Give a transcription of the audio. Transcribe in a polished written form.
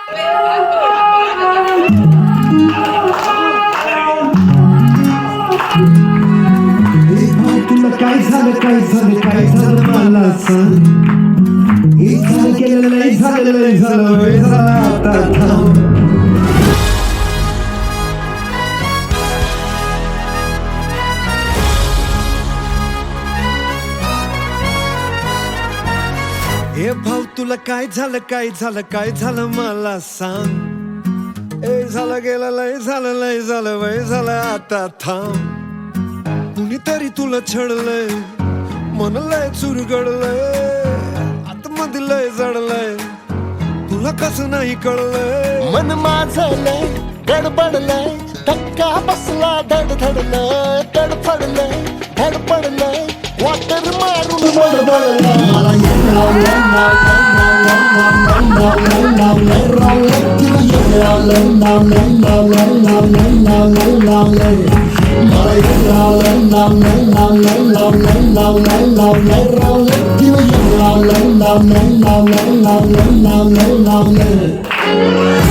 तुला काय झालं मला सांग. हे झालं केलेलं नाही झालं वेळ झाला आता थांब. हे भाऊ तुला काय झालं मला सांग. ए झालं गेलं लय झालं वय झालं आता थांब. कुणीतरी तुला छळलंय मन लय चुरगडलंय आतमध्ये लय जडलंय तुला कसं नाही कळलंय. मन माझं लय गडबडलंय धक्का बसला धडधडलंय तडफडलंय धडपडलंय वाटर मारून बडबडलंय. मला Love